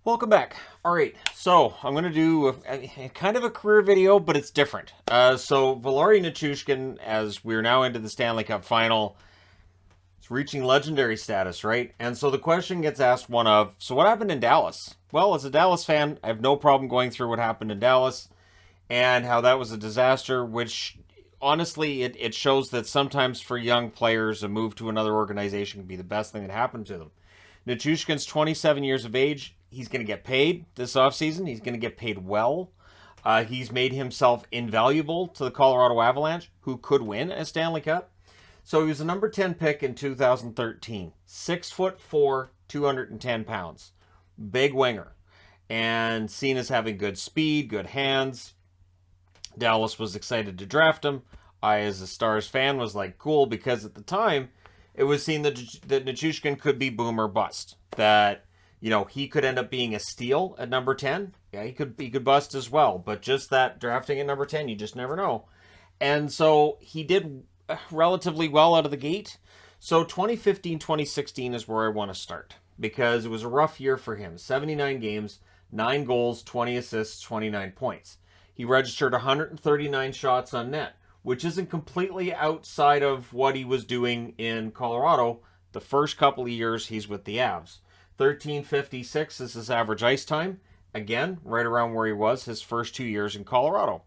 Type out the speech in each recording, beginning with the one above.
Welcome back. All right, so I'm going to do a kind of a career video, but it's different. So Valeri Nichushkin, as we're now into the Stanley Cup final, is reaching legendary status, right? And so the question gets asked so what happened in Dallas? Well, as a Dallas fan, I have no problem going through what happened in Dallas and how that was a disaster, which honestly, it shows that sometimes for young players, a move to another organization can be the best thing that happened to them. Nichushkin's 27 years of age. He's going to get paid this offseason. He's going to get paid well. He's made himself invaluable to the Colorado Avalanche, who could win a Stanley Cup. So he was a number 10 pick in 2013. 6'4", 210 pounds. Big winger. And seen as having good speed, good hands. Dallas was excited to draft him. I, as a Stars fan, was like, cool, because at the time, it was seen that Nichushkin could be boom or bust. That, he could end up being a steal at number 10. Yeah, he could bust as well. But just that drafting at number 10, you just never know. And so he did relatively well out of the gate. So 2015-2016 is where I want to start. Because it was a rough year for him. 79 games, 9 goals, 20 assists, 29 points. He registered 139 shots on net, which isn't completely outside of what he was doing in Colorado the first couple of years he's with the Avs. 13:56 is his average ice time. Again, right around where he was his first 2 years in Colorado.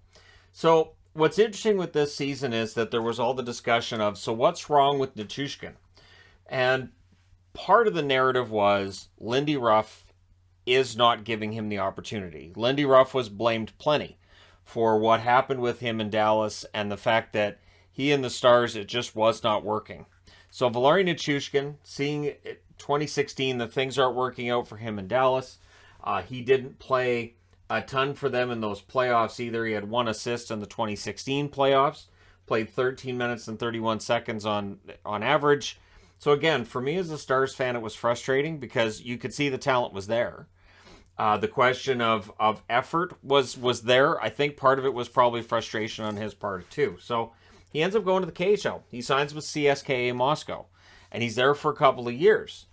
So what's interesting with this season is that there was all the discussion of, so what's wrong with Nichushkin? And part of the narrative was Lindy Ruff is not giving him the opportunity. Lindy Ruff was blamed plenty for what happened with him in Dallas and the fact that he and the Stars, it just was not working. So Valeri Nichushkin, seeing 2016 that things aren't working out for him in Dallas, he didn't play a ton for them in those playoffs either. He had 1 assist in the 2016 playoffs, played 13 minutes and 31 seconds on average. So again, for me as a Stars fan, it was frustrating because you could see the talent was there. The question of effort was there. I think part of it was probably frustration on his part too. So he ends up going to the KHL. He signs with CSKA Moscow, and he's there for a couple of years.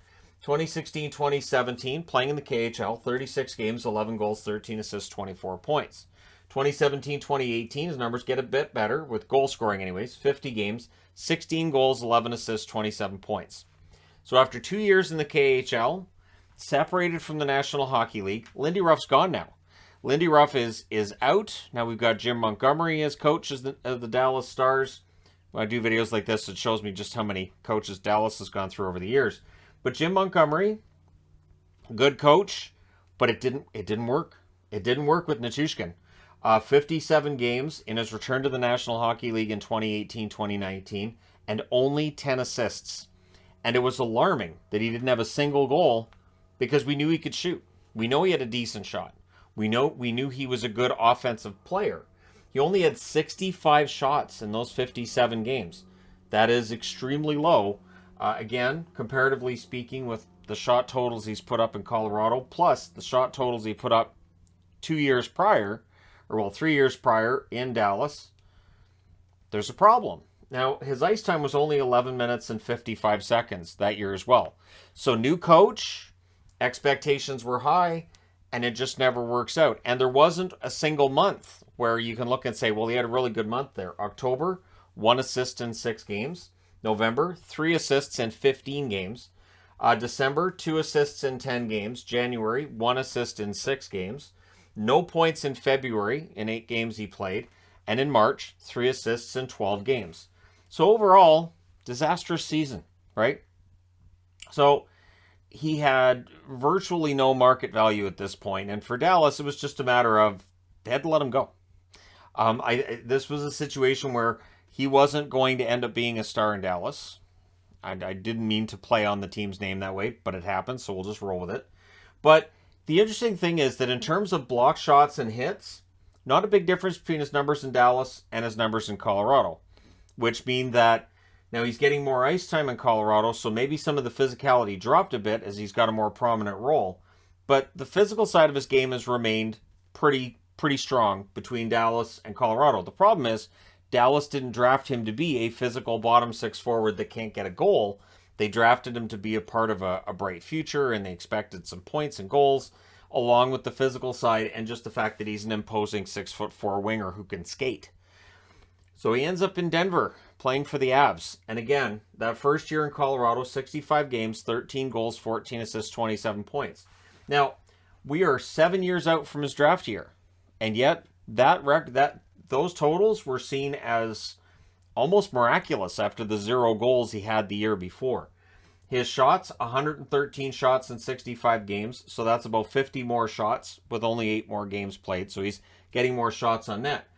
2016-2017, playing in the KHL, 36 games, 11 goals, 13 assists, 24 points. 2017-2018, his numbers get a bit better, with goal scoring anyways, 50 games, 16 goals, 11 assists, 27 points. So after 2 years in the KHL, separated from the National Hockey League, Lindy Ruff's gone now. Lindy Ruff is out. Now we've got Jim Montgomery as coach of the Dallas Stars. When I do videos like this, it shows me just how many coaches Dallas has gone through over the years. But Jim Montgomery, good coach, but it didn't work. It didn't work with Nichushkin. 57 games in his return to the National Hockey League in 2018-2019, and only 10 assists. And it was alarming that he didn't have a single goal because we knew he could shoot. We know he had a decent shot. We knew he was a good offensive player. He only had 65 shots in those 57 games. That is extremely low. Again, comparatively speaking, with the shot totals he's put up in Colorado, plus the shot totals he put up 3 years prior in Dallas, there's a problem. Now, his ice time was only 11 minutes and 55 seconds that year as well. So new coach, expectations were high, and it just never works out. And there wasn't a single month where you can look and say, well, he had a really good month there. October, 1 assist in 6 games. November, 3 assists in 15 games. December, 2 assists in 10 games. January, 1 assist in 6 games. No points in February in 8 games he played. And in March, 3 assists in 12 games. So overall, disastrous season, right? So he had virtually no market value at this point. And for Dallas, it was just a matter of they had to let him go. This was a situation where he wasn't going to end up being a star in Dallas. I didn't mean to play on the team's name that way, but it happened, so we'll just roll with it. But the interesting thing is that in terms of block shots and hits, not a big difference between his numbers in Dallas and his numbers in Colorado, which mean that now he's getting more ice time in Colorado, so maybe some of the physicality dropped a bit as he's got a more prominent role. But the physical side of his game has remained pretty strong between Dallas and Colorado. The problem is Dallas didn't draft him to be a physical bottom 6 forward that can't get a goal. They drafted him to be a part of a bright future, and they expected some points and goals. along with the physical side and just the fact that he's an imposing 6'4" winger who can skate. So he ends up in Denver playing for the Avs. And again, that first year in Colorado, 65 games, 13 goals, 14 assists, 27 points. Now, we are 7 years out from his draft year. And yet, those totals were seen as almost miraculous after the 0 goals he had the year before. His shots, 113 shots in 65 games, so that's about 50 more shots with only 8 more games played, so he's getting more shots on net.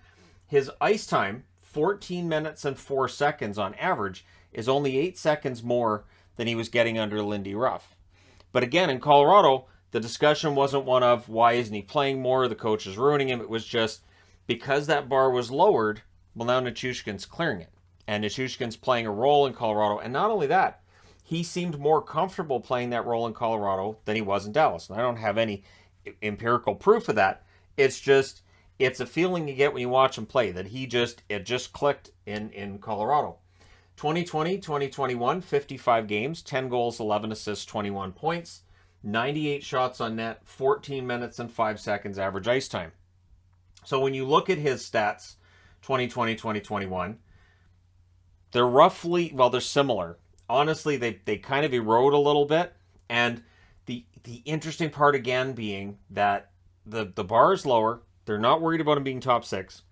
His ice time, 14 minutes and 4 seconds on average, is only 8 seconds more than he was getting under Lindy Ruff. But again, in Colorado, the discussion wasn't one of why isn't he playing more, the coach is ruining him. It was just because that bar was lowered, well, now Nichushkin's clearing it. And Nichushkin's playing a role in Colorado. And not only that, he seemed more comfortable playing that role in Colorado than he was in Dallas. And I don't have any empirical proof of that. It's just, it's a feeling you get when you watch him play, that it just clicked in Colorado. 2020, 2021, 55 games, 10 goals, 11 assists, 21 points, 98 shots on net, 14 minutes and 5 seconds average ice time. So when you look at his stats, 2020, 2021, they're similar. Honestly, they kind of erode a little bit. And the interesting part again being that the bar is lower. They're not worried about him being top 6.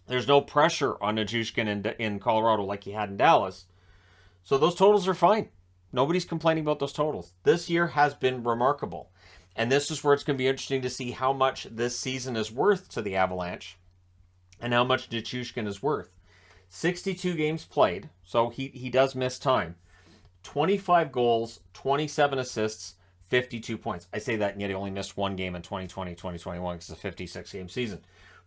There's no pressure on Nichushkin in Colorado like he had in Dallas. So those totals are fine. Nobody's complaining about those totals. This year has been remarkable. And this is where it's going to be interesting to see how much this season is worth to the Avalanche and how much Nichushkin is worth. 62 games played, so he does miss time. 25 goals, 27 assists, 52 points. I say that, and yet he only missed 1 game in 2020, 2021 because it's a 56-game season.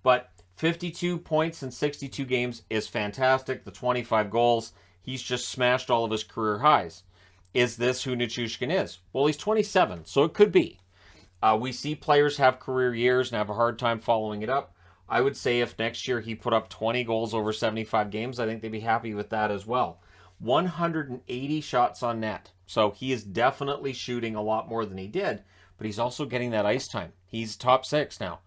But 52 points in 62 games is fantastic. The 25 goals, he's just smashed all of his career highs. Is this who Nichushkin is? Well, he's 27, so it could be. We see players have career years and have a hard time following it up. I would say if next year he put up 20 goals over 75 games, I think they'd be happy with that as well. 180 shots on net. So he is definitely shooting a lot more than he did, but he's also getting that ice time. He's top 6 now.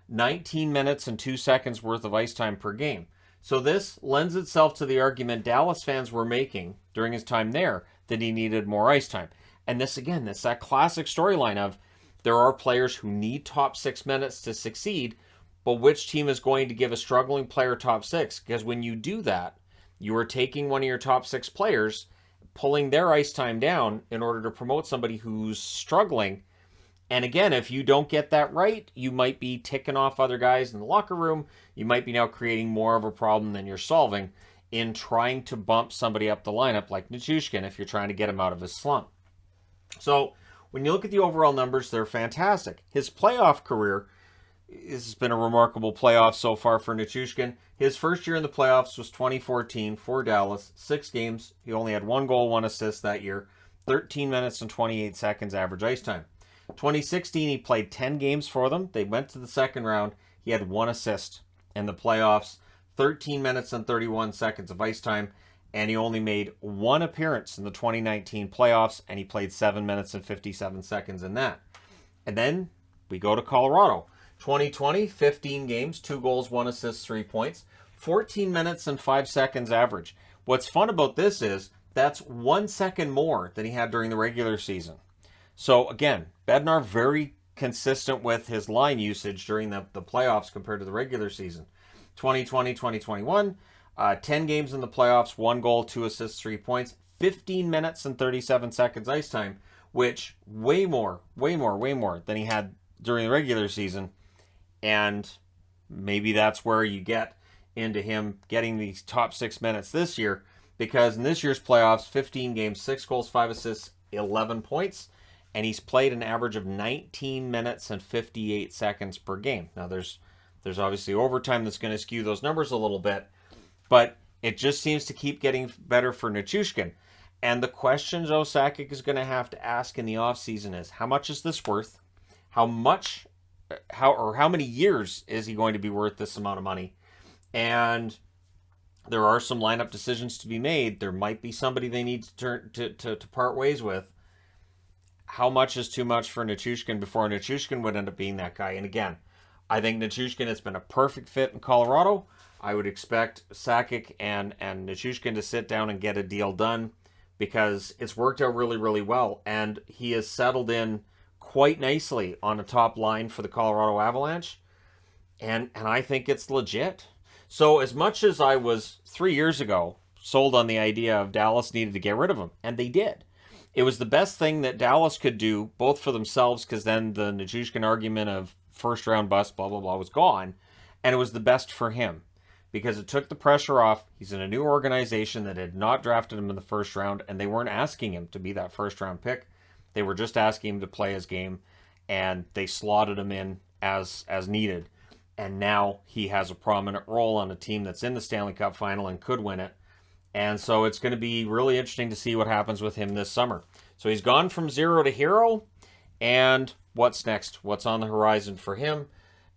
19 minutes and 2 seconds worth of ice time per game. So this lends itself to the argument Dallas fans were making during his time there that he needed more ice time. And this, again, it's that classic storyline of there are players who need top 6 minutes to succeed, but which team is going to give a struggling player top 6? Because when you do that, you are taking one of your top 6 players, pulling their ice time down in order to promote somebody who's struggling. And again, if you don't get that right, you might be ticking off other guys in the locker room. You might be now creating more of a problem than you're solving in trying to bump somebody up the lineup like Nichushkin if you're trying to get him out of his slump. So when you look at the overall numbers, they're fantastic. His playoff career, this has been a remarkable playoff so far for Nichushkin. His first year in the playoffs was 2014 for Dallas. 6 games. He only had 1 goal, 1 assist that year. 13 minutes and 28 seconds average ice time. 2016, he played 10 games for them. They went to the second round. He had 1 assist in the playoffs. 13 minutes and 31 seconds of ice time. And he only made 1 appearance in the 2019 playoffs. And he played 7 minutes and 57 seconds in that. And then we go to Colorado. 2020, 15 games, 2 goals, 1 assist, 3 points, 14 minutes and 5 seconds average. What's fun about this is that's 1 second more than he had during the regular season. So again, Bednar very consistent with his line usage during the playoffs compared to the regular season. 2020, 2021, 10 games in the playoffs, 1 goal, 2 assists, 3 points, 15 minutes and 37 seconds ice time, which way more than he had during the regular season. And maybe that's where you get into him getting these top 6 minutes this year, because in this year's playoffs, 15 games, 6 goals, 5 assists, 11 points, and he's played an average of 19 minutes and 58 seconds per game. Now, there's obviously overtime that's going to skew those numbers a little bit, but it just seems to keep getting better for Nichushkin. And the question Joe Sakic is going to have to ask in the offseason is, how much is this worth? How many years is he going to be worth this amount of money? And there are some lineup decisions to be made. There might be somebody they need to turn to part ways with. how much is too much for Nichushkin before Nichushkin would end up being that guy. And again, I think Nichushkin has been a perfect fit in Colorado. I would expect Sakic and Nichushkin to sit down and get a deal done because it's worked out really, really well. And he has settled in quite nicely on a top line for the Colorado Avalanche. And I think it's legit. So as much as I was 3 years ago sold on the idea of Dallas needed to get rid of him, and they did. It was the best thing that Dallas could do, both for themselves, because then the Nichushkin argument of first round bust, blah, blah, blah, was gone. And it was the best for him because it took the pressure off. He's in a new organization that had not drafted him in the first round, and they weren't asking him to be that first round pick. They were just asking him to play his game, and they slotted him in as needed. And now he has a prominent role on a team that's in the Stanley Cup final and could win it. And so it's going to be really interesting to see what happens with him this summer. So he's gone from zero to hero. And what's next? What's on the horizon for him?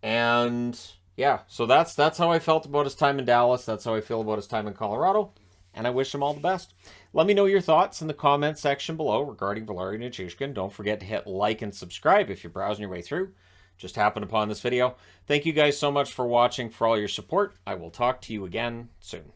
And yeah, so that's how I felt about his time in Dallas. That's how I feel about his time in Colorado. And I wish him all the best. Let me know your thoughts in the comments section below regarding Valeri Nichushkin. Don't forget to hit like and subscribe if you're browsing your way through. Just happened upon this video. Thank you guys so much for watching, for all your support. I will talk to you again soon.